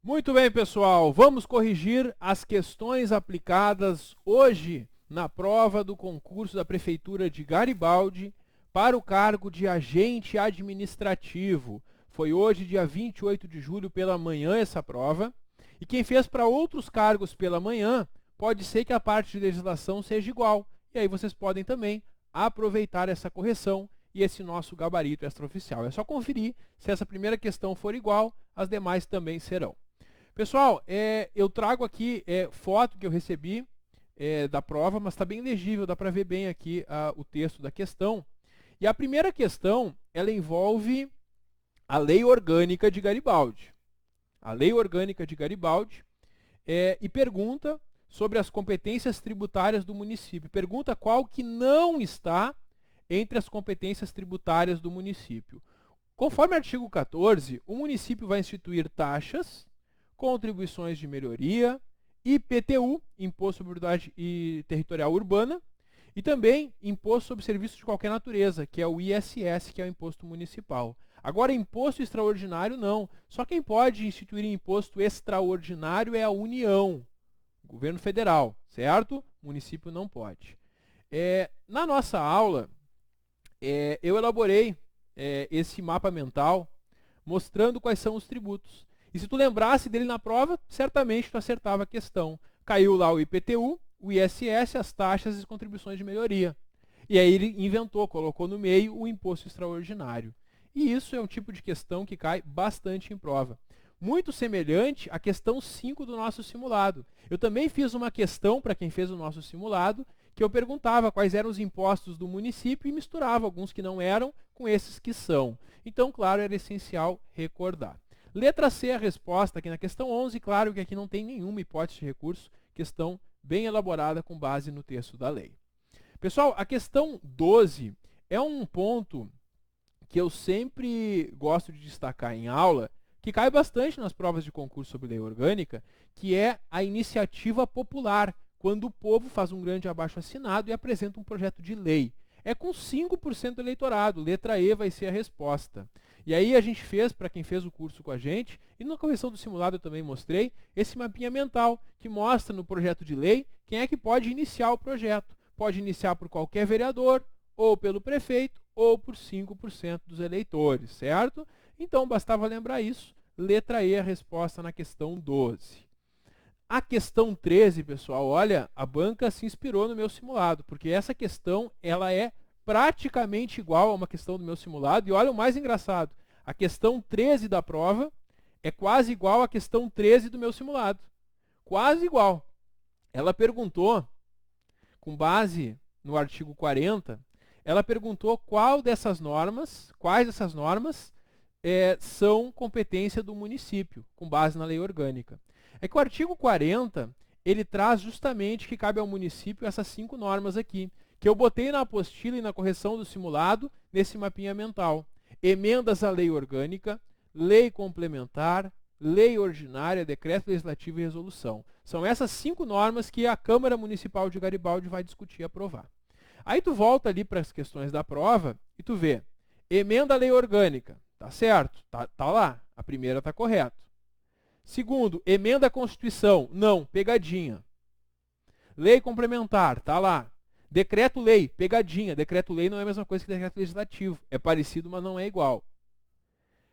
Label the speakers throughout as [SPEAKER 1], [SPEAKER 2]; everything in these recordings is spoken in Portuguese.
[SPEAKER 1] Muito bem, pessoal. Vamos corrigir as questões aplicadas hoje na prova do concurso da Prefeitura de Garibaldi para o cargo de agente administrativo. Foi hoje, dia 28 de julho, pela manhã, essa prova. E quem fez para outros cargos pela manhã, pode ser que a parte de legislação seja igual. E aí vocês podem também aproveitar essa correção e esse nosso gabarito extraoficial. É só conferir se essa primeira questão for igual, as demais também serão. Pessoal, eu trago aqui foto que eu recebi da prova, mas está bem legível, dá para ver bem aqui o texto da questão. E a primeira questão, ela envolve a Lei Orgânica de Garibaldi. A Lei Orgânica de Garibaldi e pergunta sobre as competências tributárias do município. Pergunta qual que não está entre as competências tributárias do município. Conforme o artigo 14, o município vai instituir taxas, contribuições de melhoria, IPTU, Imposto sobre Propriedade e Territorial Urbana, e também Imposto sobre Serviços de Qualquer Natureza, que é o ISS, que é o Imposto Municipal. Agora, imposto extraordinário, não. Só quem pode instituir imposto extraordinário é a União, o governo federal, certo? O município não pode. Na nossa aula, eu elaborei esse mapa mental mostrando quais são os tributos. E se tu lembrasse dele na prova, certamente tu acertava a questão. Caiu lá o IPTU, o ISS, as taxas e as contribuições de melhoria. E aí ele inventou, colocou no meio o imposto extraordinário. E isso é um tipo de questão que cai bastante em prova. Muito semelhante à questão 5 do nosso simulado. Eu também fiz uma questão para quem fez o nosso simulado, que eu perguntava quais eram os impostos do município e misturava alguns que não eram com esses que são. Então, claro, era essencial recordar. Letra C, a resposta aqui na questão 11, claro que aqui não tem nenhuma hipótese de recurso, questão bem elaborada com base no texto da lei. Pessoal, a questão 12 é um ponto que eu sempre gosto de destacar em aula, que cai bastante nas provas de concurso sobre lei orgânica, que é a iniciativa popular, quando o povo faz um grande abaixo-assinado e apresenta um projeto de lei. É com 5% do eleitorado, letra E vai ser a resposta. E aí a gente fez, para quem fez o curso com a gente, e na correção do simulado eu também mostrei, esse mapinha mental, que mostra no projeto de lei quem é que pode iniciar o projeto. Pode iniciar por qualquer vereador, ou pelo prefeito, ou por 5% dos eleitores, certo? Então bastava lembrar isso, letra E a resposta na questão 12. A questão 13, pessoal, olha, a banca se inspirou no meu simulado, porque essa questão ela é praticamente igual a uma questão do meu simulado. E olha o mais engraçado, a questão 13 da prova é quase igual à questão 13 do meu simulado. Quase igual. Ela perguntou, com base no artigo 40, ela perguntou quais dessas normas são competência do município, com base na lei orgânica. É que o artigo 40, ele traz justamente que cabe ao município essas 5 normas aqui, que eu botei na apostila e na correção do simulado, nesse mapinha mental. Emendas à lei orgânica, lei complementar, lei ordinária, decreto legislativo e resolução. São essas 5 normas que a Câmara Municipal de Garibaldi vai discutir e aprovar. Aí tu volta ali para as questões da prova e tu vê, emenda à lei orgânica, tá certo, tá lá, a primeira tá correta. Segundo, emenda à Constituição, não, pegadinha. Lei complementar, tá lá. Decreto-lei, pegadinha. Decreto-lei não é a mesma coisa que decreto legislativo. É parecido, mas não é igual.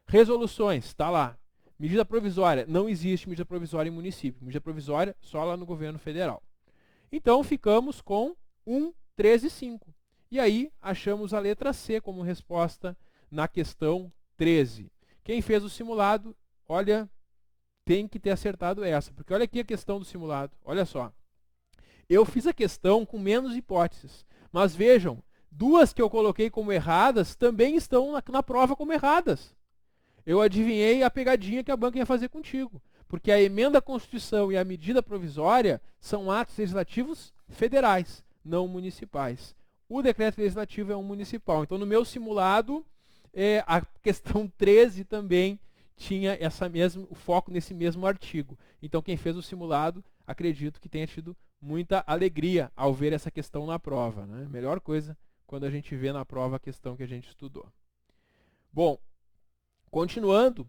[SPEAKER 1] Resoluções, está lá. Medida provisória, não existe medida provisória em município. Medida provisória só lá no governo federal. Então, ficamos com 1, 13 e 5. E aí, achamos a letra C como resposta na questão 13. Quem fez o simulado, olha, tem que ter acertado essa. Porque olha aqui a questão do simulado. Olha só. Eu fiz a questão com menos hipóteses. Mas vejam, 2 que eu coloquei como erradas também estão na prova como erradas. Eu adivinhei a pegadinha que a banca ia fazer contigo. Porque a emenda à Constituição e a medida provisória são atos legislativos federais, não municipais. O decreto legislativo é um municipal. Então, no meu simulado, a questão 13 também tinha o foco nesse mesmo artigo. Então, quem fez o simulado, acredito que tenha tido muita alegria ao ver essa questão na prova, né? Melhor coisa quando a gente vê na prova a questão que a gente estudou. Bom, continuando,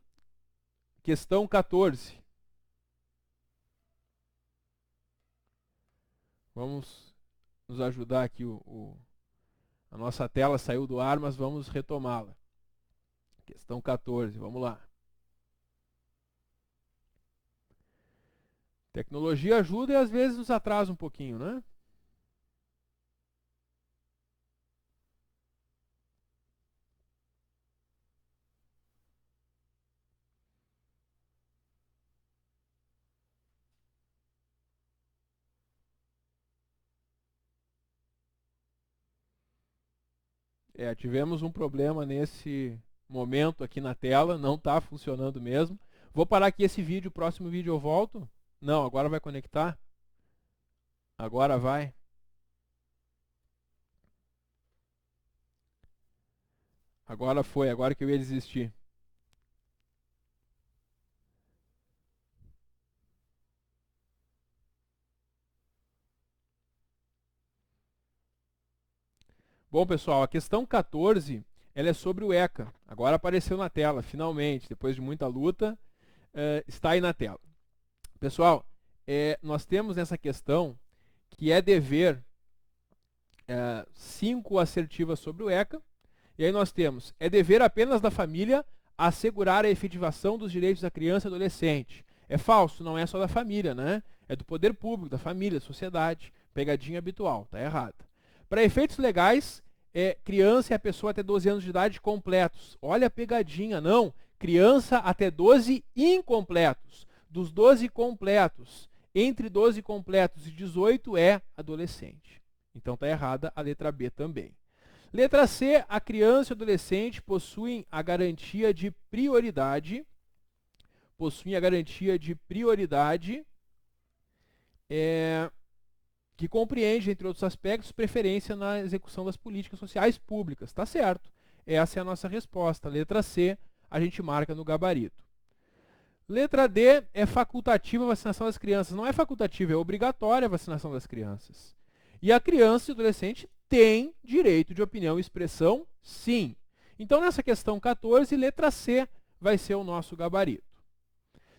[SPEAKER 1] questão 14. Vamos nos ajudar aqui. A nossa tela saiu do ar, mas vamos retomá-la. Questão 14, vamos lá. Tecnologia ajuda e às vezes nos atrasa um pouquinho, né? Tivemos um problema nesse momento aqui na tela, não está funcionando mesmo. Vou parar aqui esse vídeo, o próximo vídeo eu volto. Não, agora vai conectar. Agora vai. Agora foi, agora que eu ia desistir. Bom, pessoal, a questão 14, ela é sobre o ECA. Agora apareceu na tela, finalmente, depois de muita luta, está aí na tela. Pessoal, nós temos nessa questão que é dever 5 assertivas sobre o ECA, e aí nós temos, é dever apenas da família assegurar a efetivação dos direitos da criança e adolescente. É falso, não é só da família, né? É do poder público, da família, da sociedade. Pegadinha habitual, tá errada. Para efeitos legais, criança e a pessoa até 12 anos de idade completos. Olha a pegadinha, não. Criança até 12 incompletos. Dos 12 completos, entre 12 completos e 18 é adolescente. Então está errada a letra B também. Letra C, a criança e o adolescente possuem a garantia de prioridade. Possuem a garantia de prioridade que compreende, entre outros aspectos, preferência na execução das políticas sociais públicas. Está certo. Essa é a nossa resposta. Letra C, a gente marca no gabarito. Letra D é facultativa a vacinação das crianças. Não é facultativa, é obrigatória a vacinação das crianças. E a criança e o adolescente têm direito de opinião e expressão, sim. Então, nessa questão 14, letra C vai ser o nosso gabarito.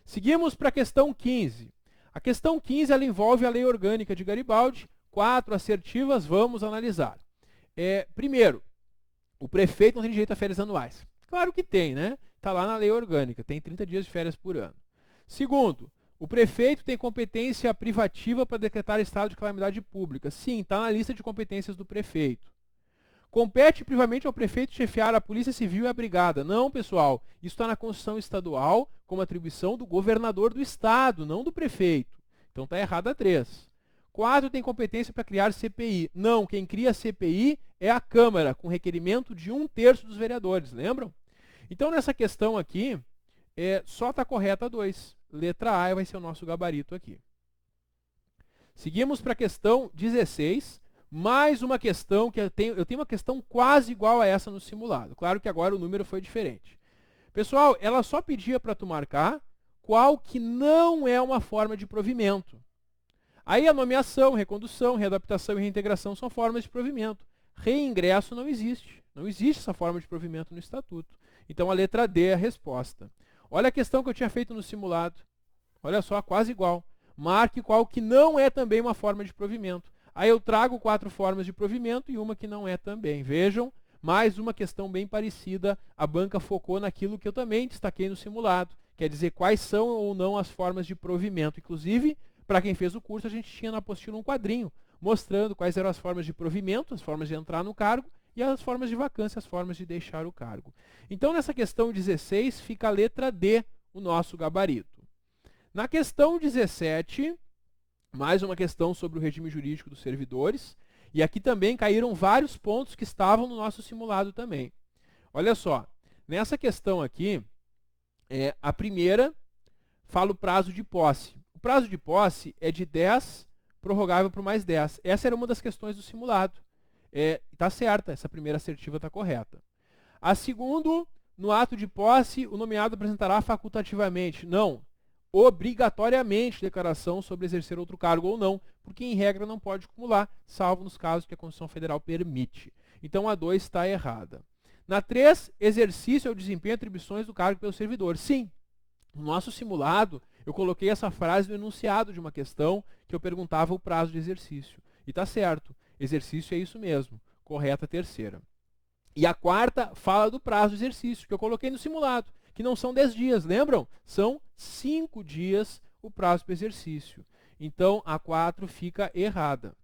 [SPEAKER 1] Seguimos para a questão 15. A questão 15 ela envolve a Lei Orgânica de Garibaldi. 4 assertivas, vamos analisar. Primeiro, o prefeito não tem direito a férias anuais. Claro que tem, né? Está lá na Lei Orgânica, tem 30 dias de férias por ano. Segundo, o prefeito tem competência privativa para decretar estado de calamidade pública. Sim, está na lista de competências do prefeito. Compete privamente ao prefeito chefiar a Polícia Civil e a Brigada. Não, pessoal, isso está na Constituição Estadual como atribuição do governador do estado, não do prefeito. Então está errada a 3. 4, tem competência para criar CPI. Não, quem cria CPI é a Câmara, com requerimento de 1/3 dos vereadores, lembram? Então nessa questão aqui, só está correta a 2. Letra A vai ser o nosso gabarito aqui. Seguimos para a questão 16. Mais uma questão que eu tenho uma questão quase igual a essa no simulado. Claro que agora o número foi diferente. Pessoal, ela só pedia para tu marcar qual que não é uma forma de provimento. Aí a nomeação, recondução, readaptação e reintegração são formas de provimento. Reingresso não existe. Não existe essa forma de provimento no estatuto. Então a letra D é a resposta. Olha a questão que eu tinha feito no simulado. Olha só, quase igual. Marque qual que não é também uma forma de provimento. Aí eu trago 4 formas de provimento e uma que não é também. Vejam, mais uma questão bem parecida. A banca focou naquilo que eu também destaquei no simulado. Quer dizer, quais são ou não as formas de provimento. Inclusive, para quem fez o curso, a gente tinha na apostila um quadrinho mostrando quais eram as formas de provimento, as formas de entrar no cargo, e as formas de vacância, as formas de deixar o cargo. Então, nessa questão 16, fica a letra D, o nosso gabarito. Na questão 17, mais uma questão sobre o regime jurídico dos servidores. E aqui também caíram vários pontos que estavam no nosso simulado também. Olha só, nessa questão aqui, a primeira fala o prazo de posse. O prazo de posse é de 10, prorrogável por mais 10. Essa era uma das questões do simulado. Está certa, essa primeira assertiva está correta. A segunda, no ato de posse, o nomeado apresentará facultativamente. Não, obrigatoriamente declaração sobre exercer outro cargo ou não, porque em regra não pode acumular, salvo nos casos que a Constituição Federal permite. Então a 2 está errada. Na 3, exercício ou desempenho de atribuições do cargo pelo servidor. Sim, no nosso simulado Eu coloquei essa frase no enunciado de uma questão que eu perguntava o prazo de exercício. E está certo, exercício é isso mesmo, correta a terceira. E a quarta fala do prazo de exercício, que eu coloquei no simulado, que não são 10 dias, lembram? São 5 dias o prazo para exercício. Então, a 4 fica errada.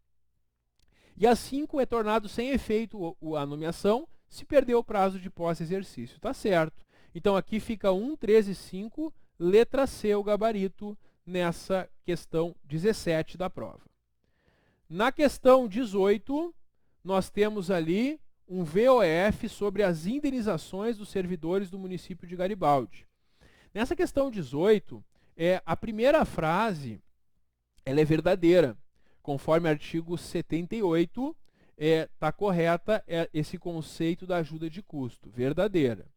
[SPEAKER 1] E a 5 é tornado sem efeito a nomeação se perder o prazo de pós-exercício. Está certo. Então, aqui fica 1, 13 e 5, letra C, o gabarito, nessa questão 17 da prova. Na questão 18, nós temos ali um VOF sobre as indenizações dos servidores do município de Garibaldi. Nessa questão 18, a primeira frase ela é verdadeira. Conforme artigo 78, está correta esse conceito da ajuda de custo, verdadeira.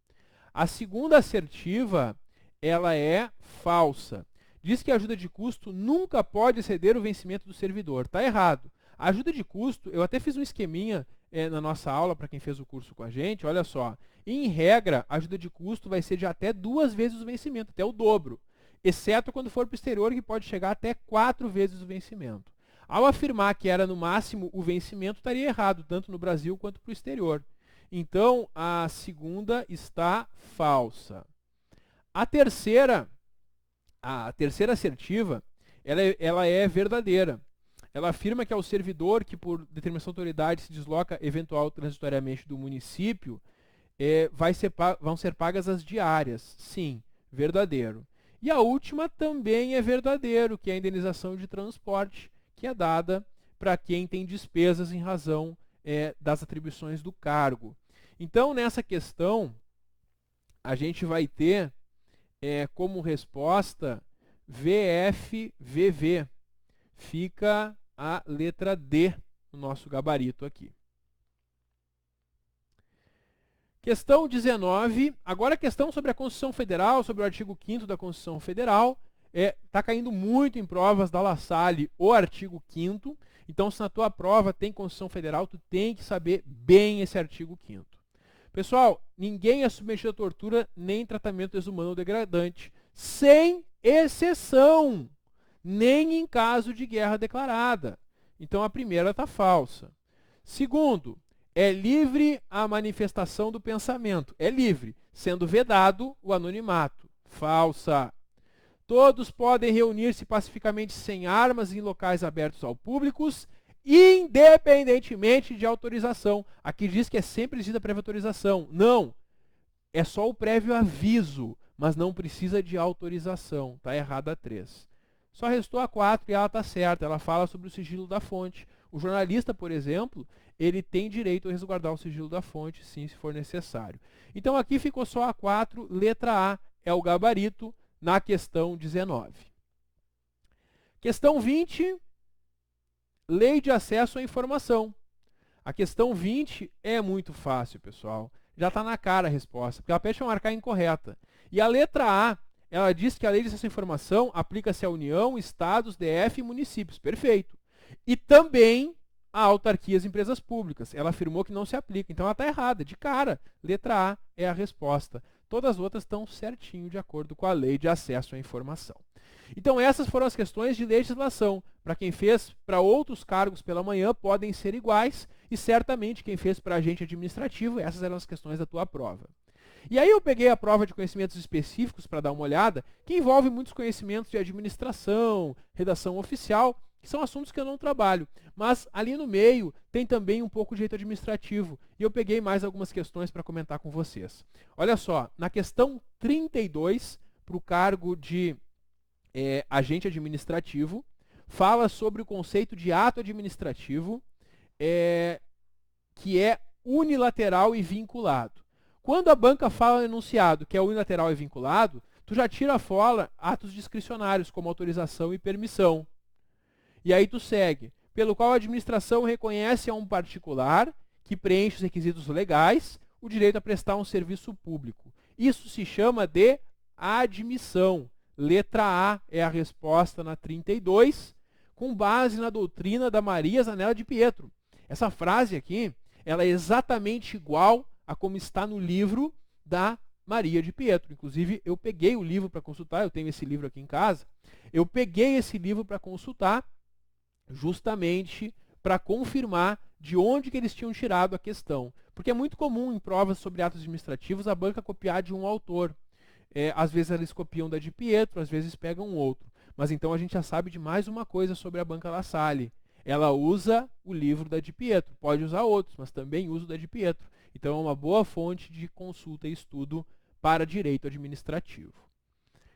[SPEAKER 1] A segunda assertiva, ela é falsa. Diz que a ajuda de custo nunca pode exceder o vencimento do servidor. Está errado. A ajuda de custo, eu até fiz um esqueminha na nossa aula, para quem fez o curso com a gente, olha só. Em regra, a ajuda de custo vai ser de até 2 vezes o vencimento, até o dobro. Exceto quando for para o exterior, que pode chegar até 4 vezes o vencimento. Ao afirmar que era no máximo o vencimento, estaria errado, tanto no Brasil quanto para o exterior. Então, a segunda está falsa. A terceira assertiva, ela é verdadeira. Ela afirma que ao servidor que, por determinação de autoridade, se desloca eventual transitoriamente do município, vão ser pagas as diárias. Sim, verdadeiro. E a última também é verdadeiro, que é a indenização de transporte, que é dada para quem tem despesas em razão das atribuições do cargo. Então, nessa questão, a gente vai ter como resposta VFVV. Fica a letra D no nosso gabarito aqui. Questão 19. Agora a questão sobre a Constituição Federal, sobre o artigo 5º da Constituição Federal. Está caindo muito em provas da La Salle o artigo 5º. Então, se na tua prova tem Constituição Federal, tu tem que saber bem esse artigo 5º. Pessoal, ninguém é submetido a tortura nem tratamento desumano ou degradante, sem exceção, nem em caso de guerra declarada. Então, a primeira está falsa. Segundo, é livre a manifestação do pensamento. É livre, sendo vedado o anonimato. Falsa. Todos podem reunir-se pacificamente sem armas em locais abertos ao público, independentemente de autorização. Aqui diz que é sempre exigida prévia autorização. Não. É só o prévio aviso, mas não precisa de autorização. Está errada a 3. Só restou a 4 e ela está certa. Ela fala sobre o sigilo da fonte. O jornalista, por exemplo, ele tem direito a resguardar o sigilo da fonte, sim, se for necessário. Então, aqui ficou só a 4. Letra A é o gabarito na questão 19. Questão 20, lei de acesso à informação. A questão 20 é muito fácil, pessoal. Já está na cara a resposta, porque ela pede para marcar incorreta. E a letra A, ela diz que a lei de acesso à informação aplica-se à União, Estados, DF e municípios. Perfeito. E também a autarquias e empresas públicas. Ela afirmou que não se aplica. Então ela está errada, de cara. Letra A é a resposta. Todas as outras estão certinho de acordo com a lei de acesso à informação. Então essas foram as questões de legislação. Para quem fez para outros cargos pela manhã, podem ser iguais. E certamente quem fez para agente administrativo, essas eram as questões da tua prova. E aí eu peguei a prova de conhecimentos específicos para dar uma olhada, que envolve muitos conhecimentos de administração, redação oficial, que são assuntos que eu não trabalho. Mas ali no meio tem também um pouco de direito administrativo. E eu peguei mais algumas questões para comentar com vocês. Olha só, na questão 32, para o cargo de agente administrativo, fala sobre o conceito de ato administrativo, que é unilateral e vinculado. Quando a banca fala no enunciado que é unilateral e vinculado, tu já tira fora atos discricionários, como autorização e permissão. E aí tu segue, pelo qual a administração reconhece a um particular que preenche os requisitos legais o direito a prestar um serviço público. Isso se chama de admissão. Letra A é a resposta na 32, com base na doutrina da Maria Zanella de Pietro. Essa frase aqui, ela é exatamente igual a como está no livro da Maria de Pietro. Inclusive, eu peguei o livro para consultar, eu tenho esse livro aqui em casa, Eu peguei esse livro para consultar, justamente para confirmar de onde que eles tinham tirado a questão. Porque é muito comum em provas sobre atos administrativos a banca copiar de um autor. Às vezes eles copiam da de Pietro, às vezes pegam um outro. Mas então a gente já sabe de mais uma coisa sobre a banca La Salle. Ela usa o livro da de Pietro, pode usar outros, mas também usa o da de Pietro. Então é uma boa fonte de consulta e estudo para direito administrativo.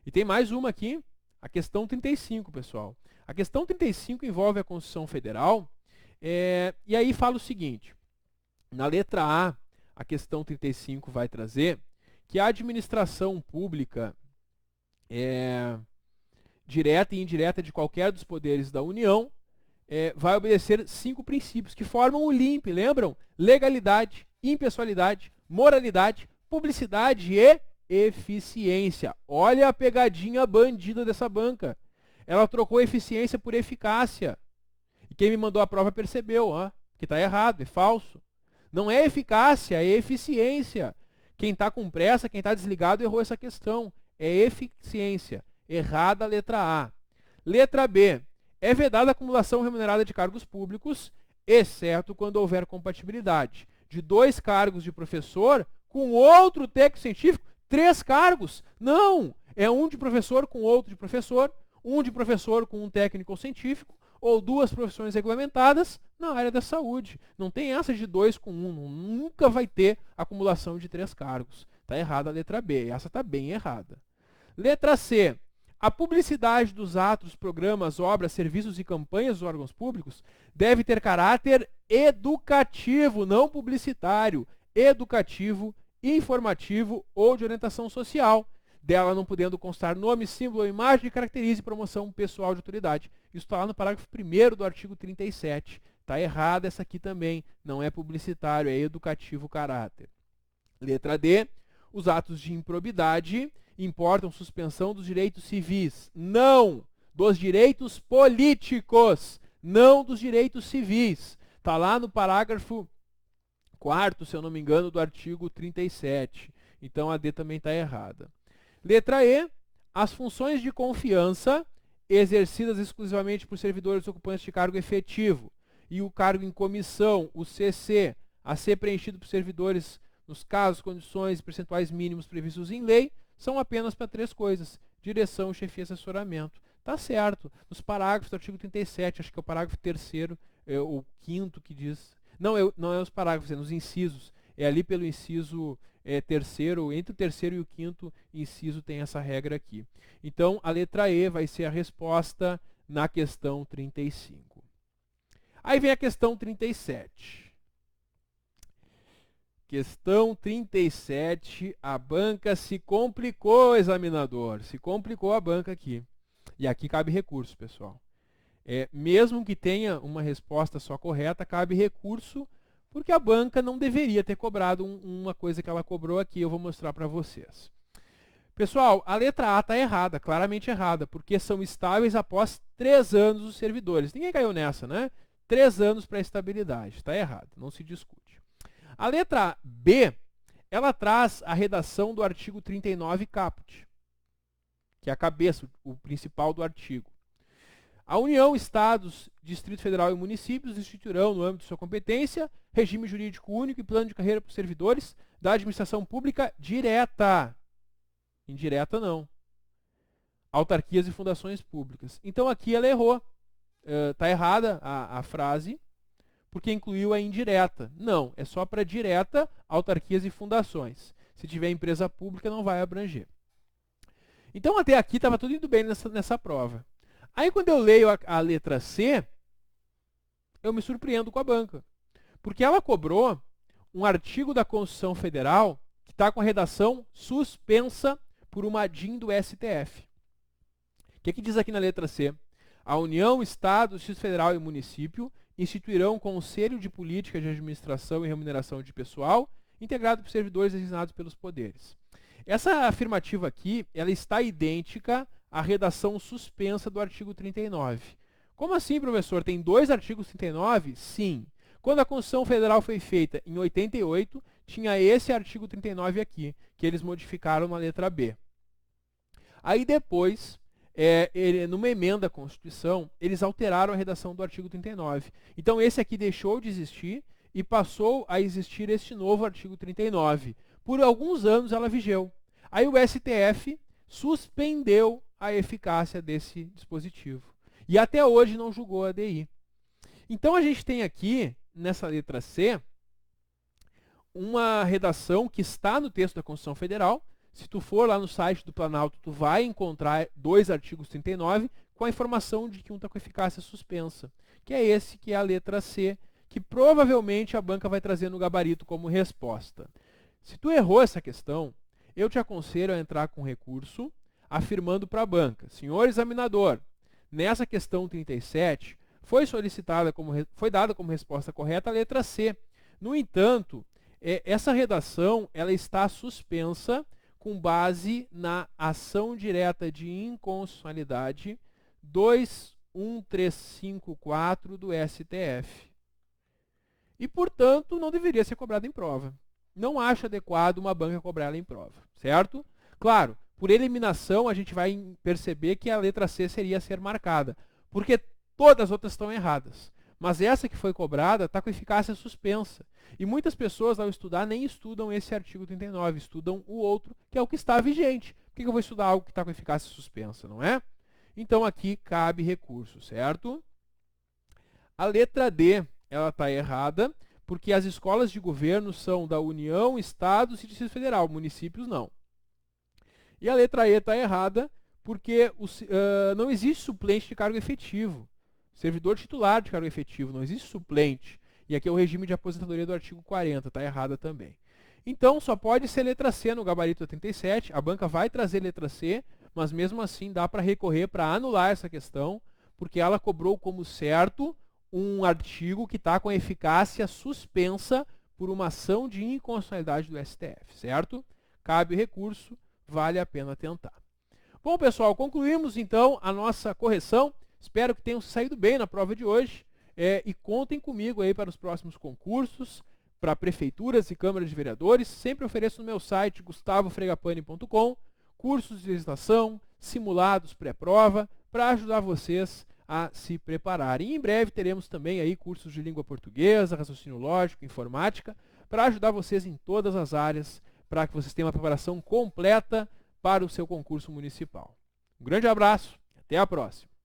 [SPEAKER 1] E tem mais uma aqui, a questão 35, pessoal. A questão 35 envolve a Constituição Federal, e aí fala o seguinte, na letra a questão 35 vai trazer que a administração pública direta e indireta de qualquer dos poderes da União vai obedecer 5 princípios que formam o LIMP, lembram? Legalidade, impessoalidade, moralidade, publicidade e eficiência. Olha a pegadinha bandida dessa banca. Ela trocou eficiência por eficácia. E quem me mandou a prova percebeu que está errado, é falso. Não é eficácia, é eficiência. Quem está com pressa, quem está desligado, errou essa questão. É eficiência. Errada a letra A. Letra B. É vedada a acumulação remunerada de cargos públicos, exceto quando houver compatibilidade de 2 cargos de professor com outro técnico científico, 3 cargos. Não! É um de professor com outro de professor, um de professor com um técnico científico, ou 2 profissões regulamentadas na área da saúde. Não tem essa de 2 com 1. Nunca vai ter acumulação de 3 cargos. Está errada a letra B. Essa está bem errada. Letra C. A publicidade dos atos, programas, obras, serviços e campanhas dos órgãos públicos deve ter caráter educativo, não publicitário. Educativo, informativo ou de orientação social, dela não podendo constar nome, símbolo ou imagem que caracterize promoção pessoal de autoridade. Isso está lá no parágrafo 1º do artigo 37. Está errada essa aqui também. Não é publicitário, é educativo caráter. Letra D. Os atos de improbidade importam suspensão dos direitos civis. Não! Dos direitos políticos. Não dos direitos civis. Está lá no parágrafo 4º, se eu não me engano, do artigo 37. Então a D também está errada. Letra E. As funções de confiança exercidas exclusivamente por servidores ocupantes de cargo efetivo e o cargo em comissão, o CC, a ser preenchido por servidores nos casos, condições e percentuais mínimos previstos em lei, são apenas para 3 coisas: direção, chefia e assessoramento. Tá certo. Nos parágrafos do artigo 37, acho que é o parágrafo 3º, o 5º que diz... Não é os parágrafos, é nos incisos. É ali pelo inciso 3º, entre o 3º e o 5º inciso tem essa regra aqui. Então, a letra E vai ser a resposta na questão 35. Aí vem a questão 37. Questão 37, a banca se complicou, examinador. Se complicou a banca aqui. E aqui cabe recurso, pessoal. Mesmo que tenha uma resposta só correta, cabe recurso, porque a banca não deveria ter cobrado uma coisa que ela cobrou aqui. Eu vou mostrar para vocês. Pessoal, a letra A está errada, claramente errada, porque são estáveis após 3 anos os servidores. Ninguém caiu nessa, né? 3 anos para estabilidade. Está errado, não se discute. A letra B, ela traz a redação do artigo 39 caput, que é a cabeça, o principal do artigo. A União, Estados, Distrito Federal e municípios instituirão, no âmbito de sua competência, regime jurídico único e plano de carreira para os servidores da administração pública direta. Indireta não. Autarquias e fundações públicas. Então aqui ela errou. Está errada a frase, porque incluiu a indireta. Não, é só para direta, autarquias e fundações. Se tiver empresa pública, não vai abranger. Então até aqui estava tudo indo bem nessa prova. Aí quando eu leio a letra C, eu me surpreendo com a banca. Porque ela cobrou um artigo da Constituição Federal que está com a redação suspensa por uma DIN do STF. O que diz aqui na letra C? A União, Estado, Distrito Federal e Município instituirão um Conselho de Política de Administração e Remuneração de Pessoal, integrado por servidores designados pelos poderes. Essa afirmativa aqui, ela está idêntica à redação suspensa do artigo 39. Como assim, professor? Tem 2 artigos 39? Sim. Quando a Constituição Federal foi feita em 88, tinha esse artigo 39 aqui, que eles modificaram na letra B. Aí depois, numa emenda à Constituição, eles alteraram a redação do artigo 39. Então, esse aqui deixou de existir e passou a existir este novo artigo 39. Por alguns anos ela vigeu. Aí o STF suspendeu a eficácia desse dispositivo. E até hoje não julgou a ADI. Então, a gente tem aqui, nessa letra C, uma redação que está no texto da Constituição Federal. Se tu for lá no site do Planalto, tu vai encontrar 2 artigos 39 com a informação de que um está com eficácia suspensa, que é esse, que é a letra C, que provavelmente a banca vai trazer no gabarito como resposta. Se tu errou essa questão, eu te aconselho a entrar com recurso, afirmando para a banca: senhor examinador, nessa questão 37, foi dada como resposta correta a letra C. No entanto, essa redação ela está suspensa com base na ação direta de inconstitucionalidade 21354 do STF. E, portanto, não deveria ser cobrada em prova. Não acho adequado uma banca cobrar ela em prova, certo? Claro, por eliminação a gente vai perceber que a letra C seria a ser marcada, porque todas as outras estão erradas. Mas essa que foi cobrada está com eficácia suspensa. E muitas pessoas, ao estudar, nem estudam esse artigo 39, estudam o outro, que é o que está vigente. Por que eu vou estudar algo que está com eficácia suspensa, não é? Então, aqui cabe recurso, certo? A letra D, ela está errada, porque as escolas de governo são da União, Estados e Distrito Federal, municípios não. E a letra E está errada, porque não existe suplente de cargo efetivo. Servidor titular de cargo efetivo, não existe suplente. E aqui é o regime de aposentadoria do artigo 40, está errada também. Então, só pode ser letra C no gabarito 37, a banca vai trazer letra C, mas mesmo assim dá para recorrer para anular essa questão, porque ela cobrou como certo um artigo que está com a eficácia suspensa por uma ação de inconstitucionalidade do STF, certo? Cabe o recurso, vale a pena tentar. Bom, pessoal, concluímos então a nossa correção. Espero que tenham saído bem na prova de hoje e contem comigo aí para os próximos concursos, para prefeituras e câmaras de vereadores. Sempre ofereço no meu site gustavofregapane.com cursos de legislação, simulados pré-prova, para ajudar vocês a se prepararem. E em breve teremos também aí cursos de língua portuguesa, raciocínio lógico, informática, para ajudar vocês em todas as áreas, para que vocês tenham uma preparação completa para o seu concurso municipal. Um grande abraço, até a próxima!